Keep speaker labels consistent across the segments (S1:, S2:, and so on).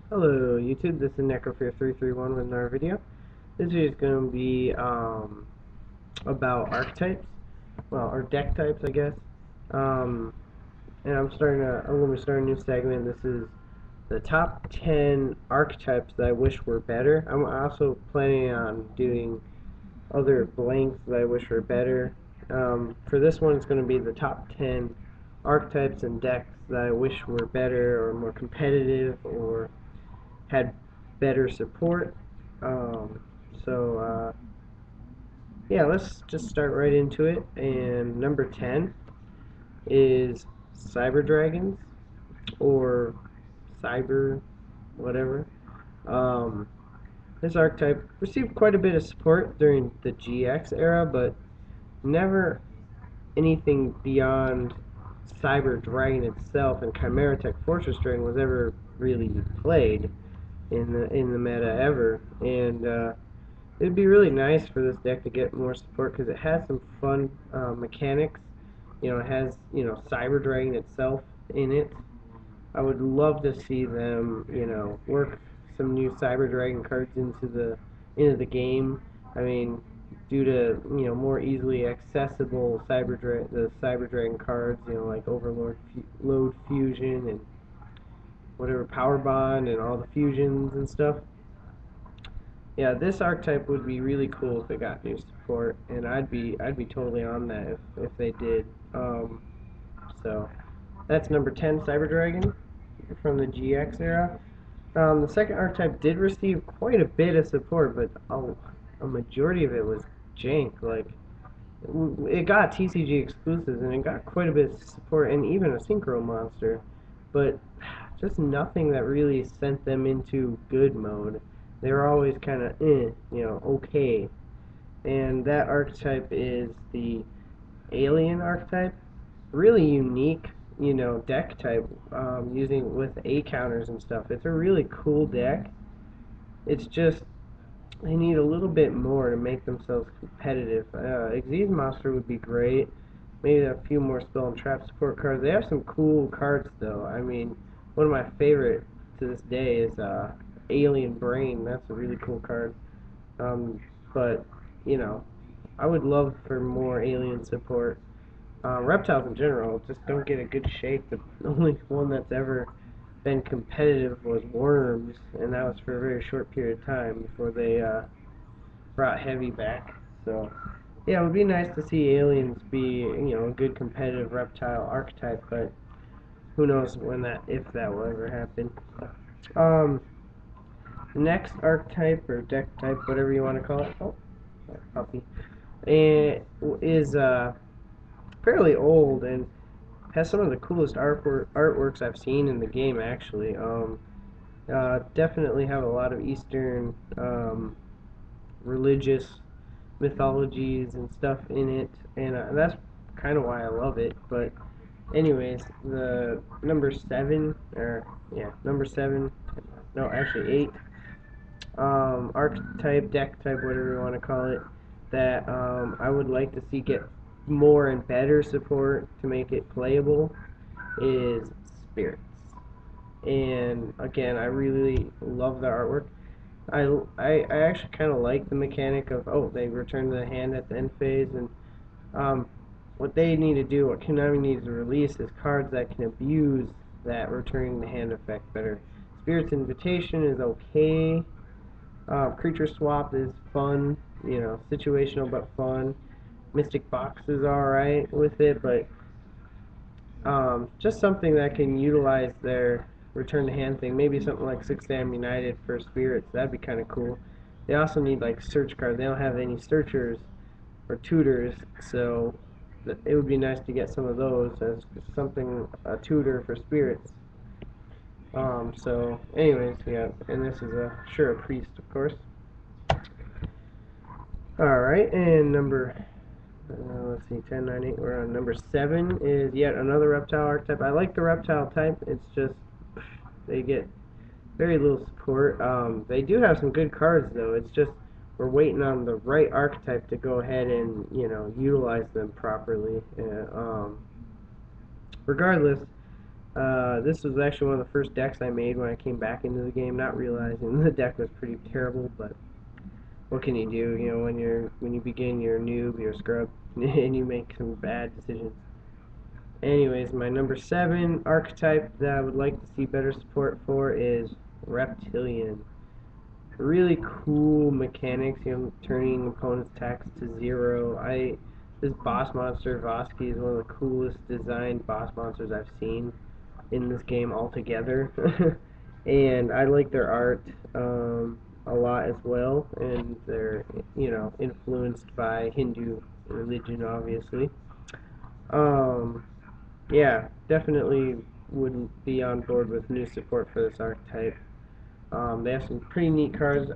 S1: Hello YouTube, this is Necrofear331 with another video. This video is going to be about archetypes, well, or deck types, I guess. Um, and I'm going to start a new segment. This is the top 10 archetypes that I wish were better. I'm also planning on doing other blanks that I wish were better. For this one, it's going to be the top 10 archetypes and decks that I wish were better or more competitive or had better support. Um, so yeah, let's just start right into it. And number 10 is Cyber Dragons or Cyber whatever. Um, this archetype received quite a bit of support during the GX era, but never anything beyond Cyber Dragon itself, and Chimera Tech Fortress Dragon was ever really played in the meta ever. And it'd be really nice for this deck to get more support because it has some fun mechanics. You know, it has, Cyber Dragon itself in it. I would love to see them, work some new Cyber Dragon cards into the game. I mean, due to more easily accessible the Cyber Dragon cards, like Overlord Load Fusion and whatever Power Bond and all the fusions and stuff. Yeah, this archetype would be really cool if it got new support, and I'd be totally on that if they did. So that's number 10, Cyber Dragon from the GX era. The second archetype did receive quite a bit of support, but a majority of it was jank. Like it got TCG exclusives and it got quite a bit of support and even a synchro monster, but just nothing that really sent them into good mode. They were always kind of okay. And that archetype is the alien archetype. Really unique, deck type, using with A counters and stuff. It's a really cool deck. It's just they need a little bit more to make themselves competitive. Xyz Monster would be great. Maybe a few more spell and trap support cards. They have some cool cards though. I mean, one of my favorite to this day is Alien Brain. That's a really cool card. But you know, I would love for more alien support. Reptiles in general just don't get a good shake. The only one that's ever been competitive was Worms, and that was for a very short period of time before they brought Heavy back. So, yeah, it would be nice to see aliens be, a good competitive reptile archetype, but who knows if that will ever happen. Um, Next archetype or deck type, whatever you want to call it. Oh, puppy. It is fairly old and has some of the coolest artworks I've seen in the game, actually. Definitely have a lot of Eastern religious mythologies and stuff in it, and that's kind of why I love it. But anyways, the number seven, no, actually eight, archetype, deck type, whatever you want to call it, that I would like to see get more and better support to make it playable is spirits. And again, I really love the artwork. I actually kind of like the mechanic of, oh, they return to the hand at the end phase, and um, what they need to do, what Konami needs to release, is cards that can abuse that returning the hand effect better. Spirit's Invitation is okay. Creature Swap is fun, situational but fun. Mystic Box is alright with it, but just something that can utilize their return to hand thing. Maybe something like Six Sam United for spirits. That'd be kind of cool. They also need like search cards. They don't have any searchers or tutors, so it would be nice to get some of those as something a tutor for spirits. So anyways, yeah, and this is a priest, of course. All right, and let's see, 10, 9, 8. We're on number 7 is yet another reptile archetype. I like the reptile type. It's just they get very little support. They do have some good cards though. It's just we're waiting on the right archetype to go ahead and utilize them properly. Regardless, This was actually one of the first decks I made when I came back into the game, not realizing the deck was pretty terrible, but what can you do? You know, when you begin, you're a noob, you're a scrub, and you make some bad decisions. Anyways, my number 7 archetype that I would like to see better support for is Reptilian. Really cool mechanics, you know, turning opponent's attacks to 0. This boss monster, Vosky, is one of the coolest designed boss monsters I've seen in this game altogether. And I like their art a lot as well, and they're, you know, influenced by Hindu religion, obviously. Um, yeah, definitely would be on board with new support for this archetype. They have some pretty neat cards.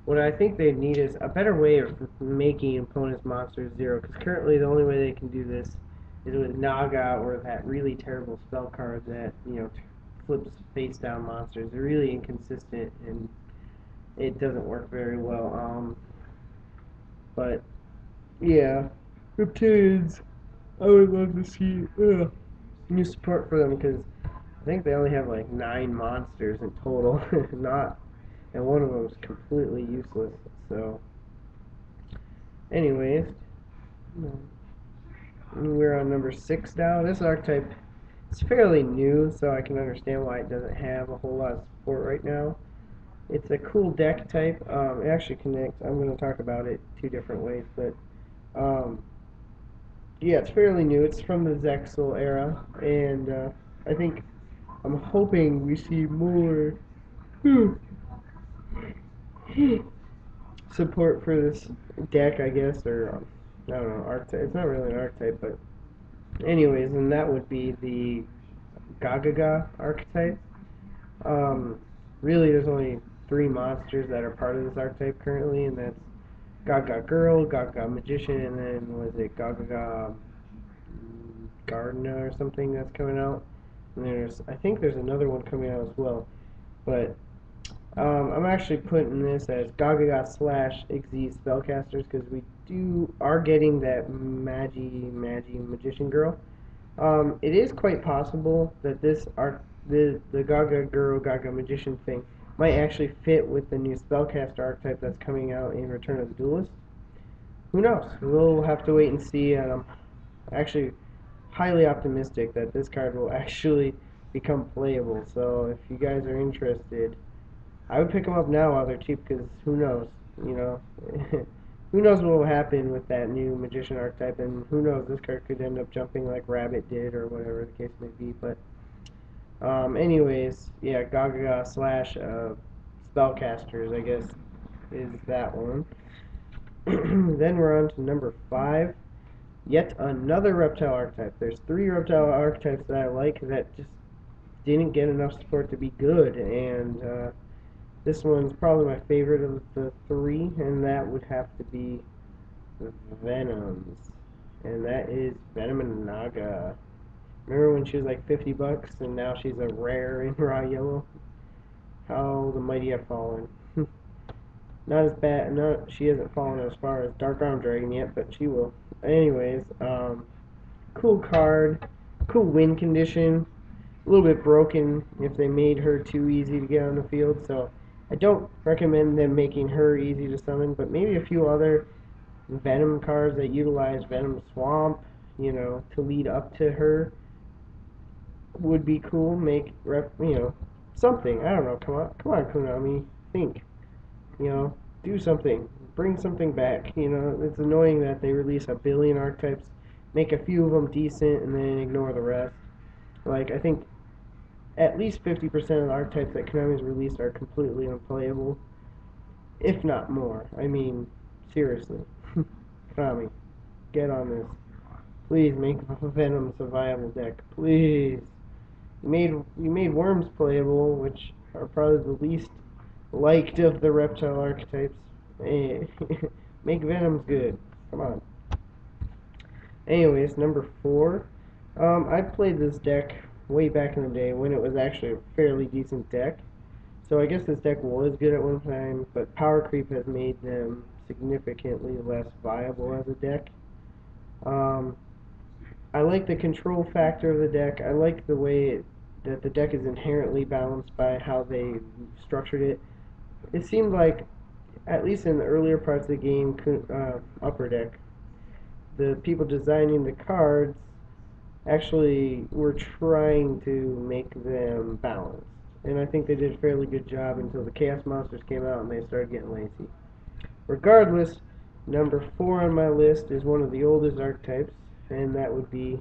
S1: What I think they need is a better way of making opponents' monsters 0, because currently the only way they can do this is with Naga or that really terrible spell card that, you know, flips face down monsters. They're really inconsistent and it doesn't work very well. But yeah, Reptilians, I would love to see new support for them, because I think they only have like 9 monsters in total, not, and one of them is completely useless. So, anyways, we're on number 6 now. This archetype is fairly new, so I can understand why it doesn't have a whole lot of support right now. It's a cool deck type. It actually connects. I'm going to talk about it 2 different ways, but yeah, it's fairly new. It's from the Zexal era, and I think I'm hoping we see more support for this deck, I guess, or I don't know, archetype. It's not really an archetype, but anyways, and that would be the Gagaga archetype. Um, Really, there's only 3 monsters that are part of this archetype currently, and that's Gaga Girl, Gaga Magician, and then was it Gaga Gardener or something that's coming out. And I think there's another one coming out as well. But I'm actually putting this as Gaga slash Xyz spellcasters, because we are getting that Magi Magician Girl. It is quite possible that the Gaga Girl Gaga Magician thing might actually fit with the new spellcaster archetype that's coming out in Return of the Duelist. Who knows? We'll have to wait and see. And I'm actually highly optimistic that this card will actually become playable. So if you guys are interested, I would pick them up now while they're cheap, because who knows, you know, who knows what will happen with that new Magician archetype, and who knows, this card could end up jumping like Rabbit did, or whatever the case may be. But anyways, yeah, Gaga slash Spellcasters, I guess, is that one. Then we're on to number 5. Yet another reptile archetype. There's 3 reptile archetypes that I like that just didn't get enough support to be good, and this one's probably my favorite of the 3, and that would have to be Venoms. And that is Venom and Naga. Remember when she was like $50 and now she's a rare in raw yellow? How the mighty have fallen. Not as bad, not, she hasn't fallen as far as Dark Arm Dragon yet, but she will. Anyways, cool card, cool win condition, a little bit broken if they made her too easy to get on the field, so I don't recommend them making her easy to summon, but maybe a few other Venom cards that utilize Venom Swamp, you know, to lead up to her would be cool. You know, something. I don't know. Come on, Konami. Think. You know, do something. Bring something back. You know, it's annoying that they release a billion archetypes, make a few of them decent, and then ignore the rest. Like, I think at least 50% of the archetypes that Konami's released are completely unplayable, if not more. I mean, seriously. Konami, get on this. Please make Venom a viable deck. Please. You made Worms playable, which are probably the least liked of the reptile archetypes. Make Venoms good. Come on. Anyways, number 4. I played this deck way back in the day when it was actually a fairly decent deck. So I guess this deck was good at one time, but power creep has made them significantly less viable as a deck. I like the control factor of the deck. I like the way that the deck is inherently balanced by how they structured it. It seemed like, at least in the earlier parts of the game, Upper Deck, the people designing the cards actually were trying to make them balanced. And I think they did a fairly good job until the Chaos Monsters came out and they started getting lazy. Regardless, number 4 on my list is one of the oldest archetypes, and that would be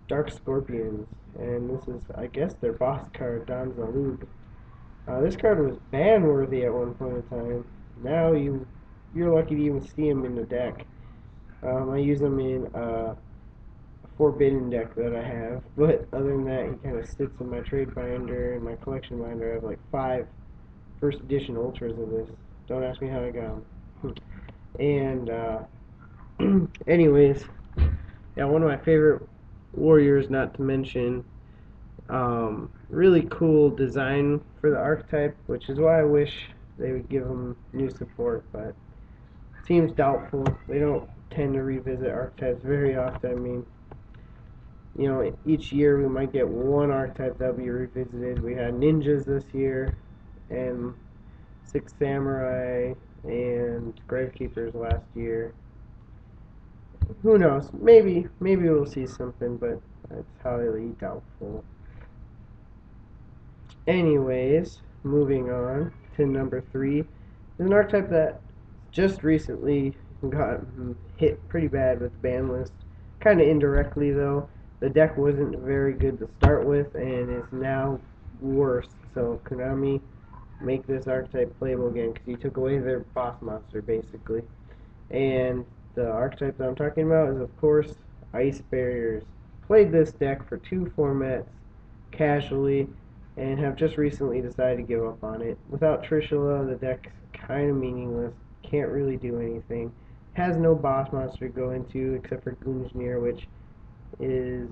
S1: Dark Scorpions. And this is, I guess, their boss card, Don Zalug. This card was ban-worthy at one point in time. Now you're lucky to even see him in the deck. I use him in a Forbidden deck that I have, but other than that, he kind of sits in my trade binder and my collection binder. I have like 5 first edition ultras of this. Don't ask me how I got them. And anyways, yeah, one of my favorite warriors, not to mention really cool design for the archetype, which is why I wish they would give him new support, but it seems doubtful. They don't tend to revisit archetypes very often. I mean, you know, each year we might get one archetype that'll be revisited. We had ninjas this year, and 6 samurai, and gravekeepers last year. Who knows? Maybe we'll see something, but it's highly doubtful. Anyways, moving on to number 3. There's an archetype that just recently got hit pretty bad with the ban list. Kind of indirectly, though. The deck wasn't very good to start with, and is now worse. So Konami, make this archetype playable again, because you took away their boss monster, basically. And the archetype that I'm talking about is, of course, Ice Barriers. Played this deck for 2 formats casually, and have just recently decided to give up on it. Without Trishula, the deck's kind of meaningless. Can't really do anything. Has no boss monster to go into except for Gungnir, which is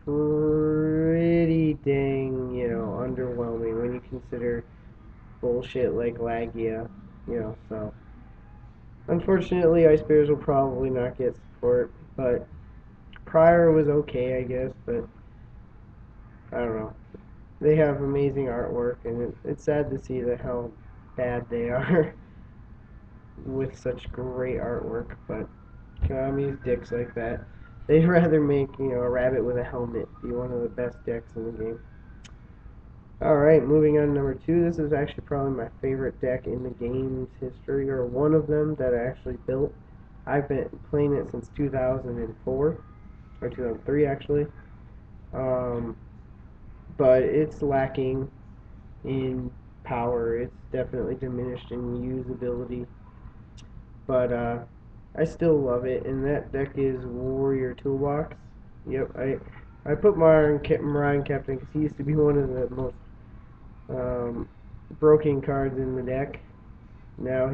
S1: pretty dang, underwhelming when you consider bullshit like Lagia, so unfortunately Ice Bears will probably not get support, but Prior was okay, I guess, but I don't know. They have amazing artwork, and it's sad to see how bad they are with such great artwork, but Konami's dicks like that. They'd rather make, a rabbit with a helmet be one of the best decks in the game. Alright, moving on to number 2. This is actually probably my favorite deck in the game's history, or one of them that I actually built. I've been playing it since 2004, or 2003 actually. But it's lacking in power. It's definitely diminished in usability. But I still love it, and that deck is Warrior Toolbox. Yep, I put Marion Captain because he used to be one of the most broken cards in the deck. Now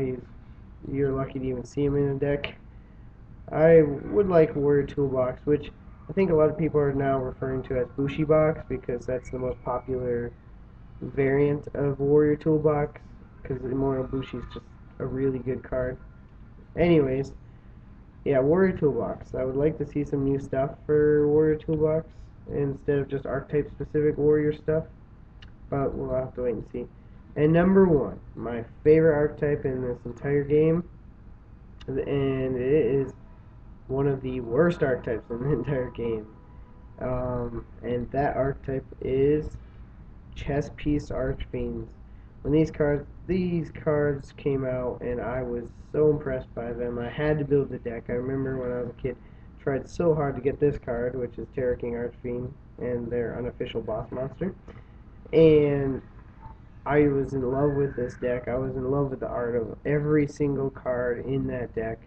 S1: you're lucky to even see him in the deck. I would like Warrior Toolbox, which I think a lot of people are now referring to as Bushi Box, because that's the most popular variant of Warrior Toolbox, because Immortal Bushi is just a really good card. Anyways, yeah, Warrior Toolbox. I would like to see some new stuff for Warrior Toolbox instead of just archetype specific warrior stuff, but we'll have to wait and see. And number 1, my favorite archetype in this entire game, and it is one of the worst archetypes in the entire game, and that archetype is Chess Piece Archfiends. When these cards came out, and I was so impressed by them, I had to build the deck. I remember when I was a kid, tried so hard to get this card, which is Terra King Archfiend, and their unofficial boss monster, and I was in love with this deck. I was in love with the art of every single card in that deck.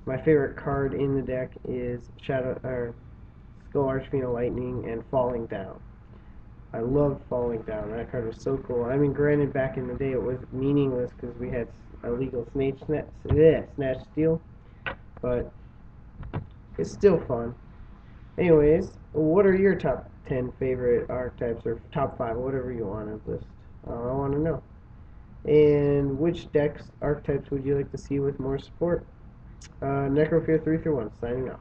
S1: My favorite card in the deck is Skull Archfiend of Lightning and Falling Down. I love Falling Down. That card was so cool. I mean, granted, back in the day it was meaningless because we had illegal Snatch Steal, but it's still fun. Anyways, what are your top 10 favorite archetypes, or top 5, whatever you want to list? I want to know. And which archetypes would you like to see with more support? Necrofear331, signing off.